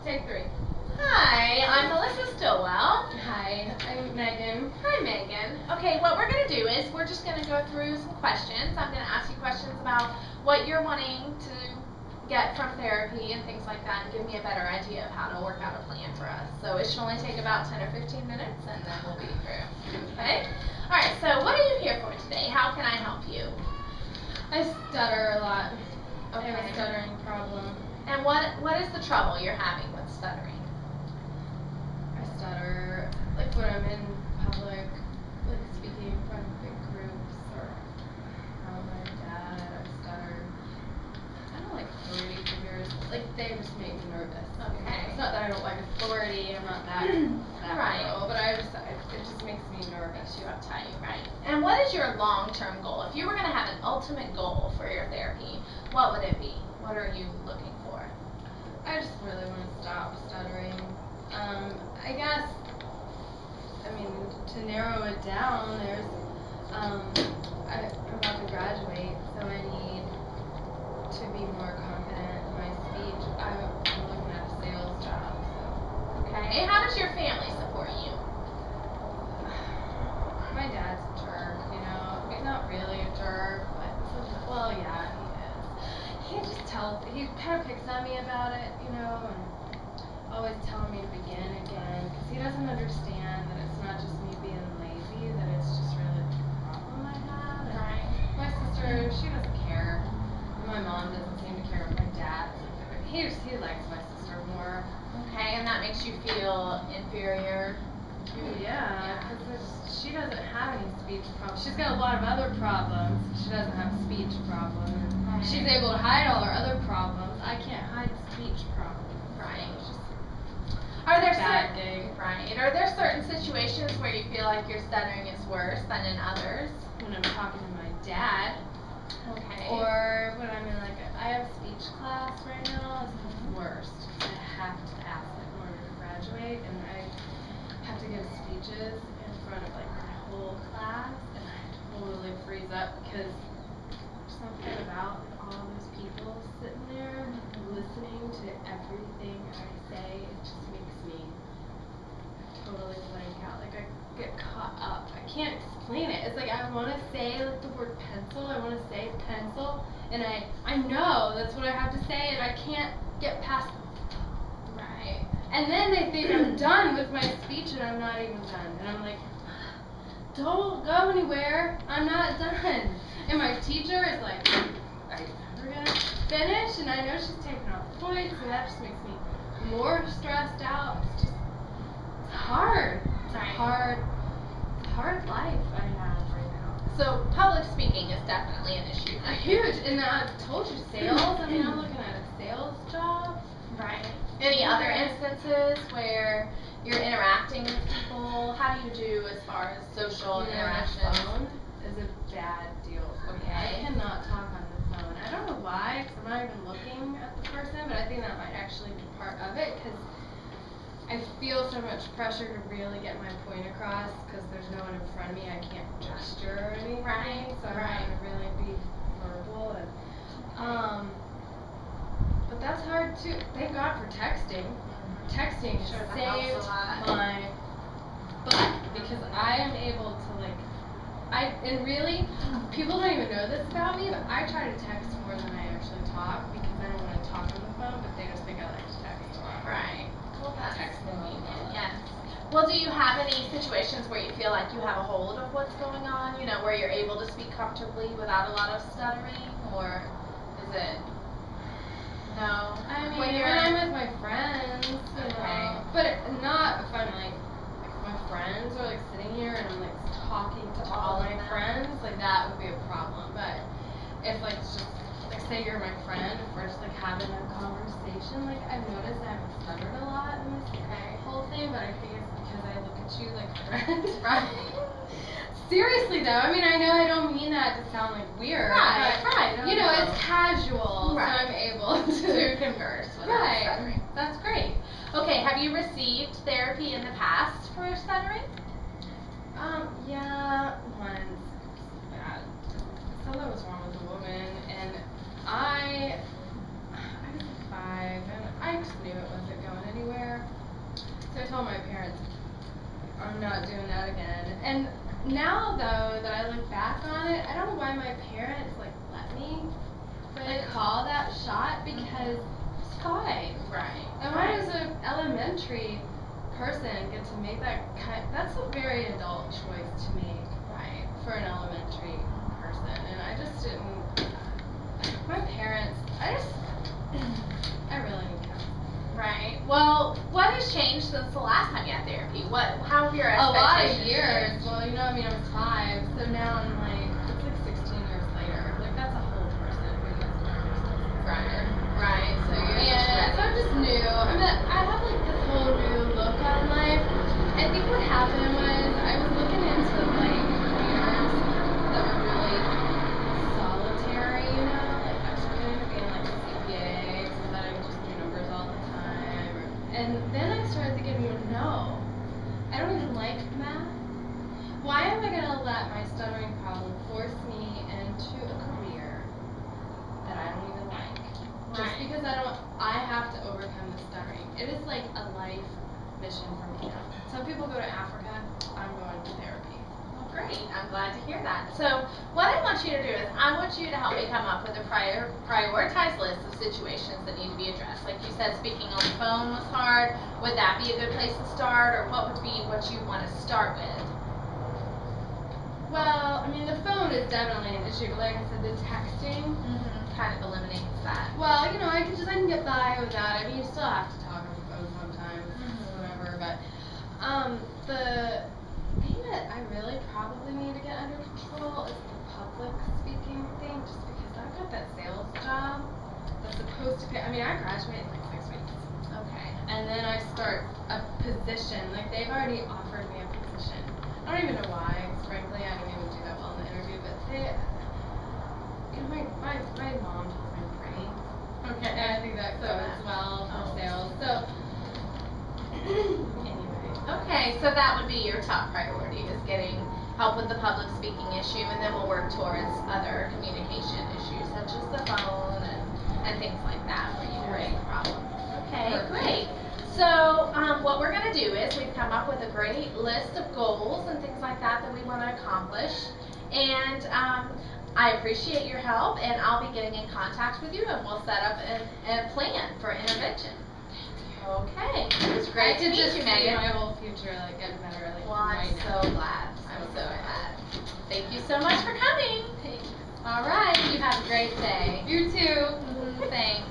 Take 3. Hi, I'm Melissa Stillwell. Hi, I'm Megan. Hi, Megan. Okay, what we're going to do is we're just going to go through some questions. I'm going to ask you questions about what you're wanting to get from therapy and things like that, and give me a better idea of how to work out a plan for us. So it should only take about 10 or 15 minutes, and then we'll be through. Okay? All right, so what are you here for today? How can I help you? I stutter a lot. Okay. I have a stuttering problem. And what is the trouble you're having with stuttering? I stutter like when I'm in public, like speaking in front of big groups, or around my dad. I stutter. I don't like authority figures. Like they just make me nervous. Okay. It's not that I don't like authority. I'm not that Right. girl, but it just makes me nervous. You uptight, right? And what is your long-term goal? If you were going to have an ultimate goal for your therapy, what would it be? What are you looking for? I just really want to stop stuttering. I guess, I mean, to narrow it down, there's, I'm about to graduate, so I need to be more confident in my speech. I'm looking at a sales job, so. Okay. How does your family support you? My dad's a jerk, you know. He's not really a jerk, but, well, yeah, he is. He kind of picks on me about it, you know, and always telling me to begin again, because he doesn't understand that it's not just me being lazy, that it's just really a problem I have. And Right. my sister, she doesn't care. My mom doesn't seem to care. My dad, he likes my sister more. Okay, and that makes you feel inferior. Yeah, because she doesn't have any speech problems. She's got a lot of other problems. She doesn't have a speech problem. Right. She's able to hide all her other problems. I can't hide speech problems. Right. It's just Are there bad certain gig. Right. Are there certain situations where you feel like your stuttering is worse than in others? When I'm talking to my dad, Okay. or when I'm in I have speech class right now. It's the worst. I have to pass it in order to graduate, and I have to give speeches in front of my whole class, and I totally freeze up because there's something about all those people sitting there listening to everything I say. It just makes me totally blank out. Like I get caught up. I can't explain it. It's like I want to say like the word pencil. I want to say pencil, and I know that's what I have to say, and I can't get past. Right. And then they think I'm done with my speech, and I'm not even done. And I'm like, don't go anywhere. I'm not done. And my teacher is like, are you ever going to finish? And I know she's taking off points, and that just makes me more stressed out. It's hard. It's a hard life I have right now. So public speaking is definitely an issue. Huge. And I told you, sales. I mean, I'm looking at a sales job. Right. Any other instances where you're interacting with people? How do you do as far as social interactions? The phone is a bad deal for me. I cannot talk on the phone. I don't know why, because I'm not even looking at the person, but I think that might actually be part of it, because I feel so much pressure to really get my point across, because there's no one in front of me. I can't gesture or anything, Right. so I'm having to really be verbal. And but that's hard too. Thank God for texting. Texting Sure, that saved helps a lot. my butt, because I am able to and really, people don't even know this about me, but I try to text more than I actually talk, because I don't want to talk on the phone, but they just think I like to text a lot. Right. Well, that's Text convenient. Yes. Well, do you have any situations where you feel like you have a hold of what's going on? You know, where you're able to speak comfortably without a lot of stuttering, or is it? No. I mean, when when I'm with my friends, you Okay. know, but not if I'm like my friends are sitting here and I'm talking to all my friends, that would be a problem. But if it's just say you're my friend, if we're just having a conversation, I've noticed I haven't stuttered a lot in this whole thing, but I think it's because I look at you like a friend. Right? Seriously though, I mean, I know I don't mean that to sound weird. Right, but, right. You know, it's casual, Right. so I'm able to converse without stuttering. That's great. Okay, have you received therapy in the past for stuttering? Yeah, once. Something was wrong with a woman, and I was 5, and I just knew it wasn't going anywhere. So I told my parents, I'm not doing that again. And now, though, that I look back on it, I don't know why my parents, like, let me, like, call that shot, because it's fine. Right. And why does an elementary person get to make that that's a very adult choice to make. Right. For an elementary person. And I just didn't, my parents, I really didn't care. Right. Well, what has changed since the last time you had therapy? How have your A lot of expectations years. changed? Well, I mean, I was 5, so now I'm like, it's like 16 years later. Like, that's a whole person who gets nervous. Right. Right. So you're And so I'm just new. I mean, I have like this whole new look on life. I think what happened was I was looking into like careers that were really solitary, you know? Like, I was looking into being like a CPA, so that I could just do numbers all the time. And then I started thinking, no, I don't even like math. Why am I going to let my stuttering problem force me into a career that I don't even like? Just Right. because I have to overcome the stuttering. It is like a life mission for me now. Some people go to Africa, I'm going to therapy. Well, great. I'm glad to hear that. So what I want you to do is I want you to help me come up with a prioritized list of situations that need to be addressed. Like you said, speaking on the phone was hard. Would that be a good place to start, or what would be what you want to start with? Well, I mean, the phone is definitely an issue, but like I said, the texting, Kind of eliminates that. well, you know, I can get by without it. I mean, you still have to talk on the phone sometimes, whatever, but the thing that I really probably need to get under control is the public speaking thing, just because I've got that sales job that's supposed to pay. I mean, I graduate in like 6 weeks. Okay. And then I start a position, like they've already offered me a position. I don't even know why, 'cause frankly, I didn't even do that well in the interview, but you know, my mom tells me I'm pretty. Okay. And I think that goes well for sales. So, anyway. Okay, so that would be your top priority, is getting help with the public speaking issue, and then we'll work towards other communication issues such as the phone and things like that where you have a problem. Okay, Perfect. great. So what we're going to do is we've come up with a great list of goals and things like that we want to accomplish, and I appreciate your help, and I'll be getting in contact with you, and we'll set up a plan for intervention. Okay, it was great I to could meet just you, see Megan. my whole future like getting better, like Well, I'm right now. so glad. I'm so glad. Thank you so much for coming. Thanks. All right, you have a great day. You too. Thanks.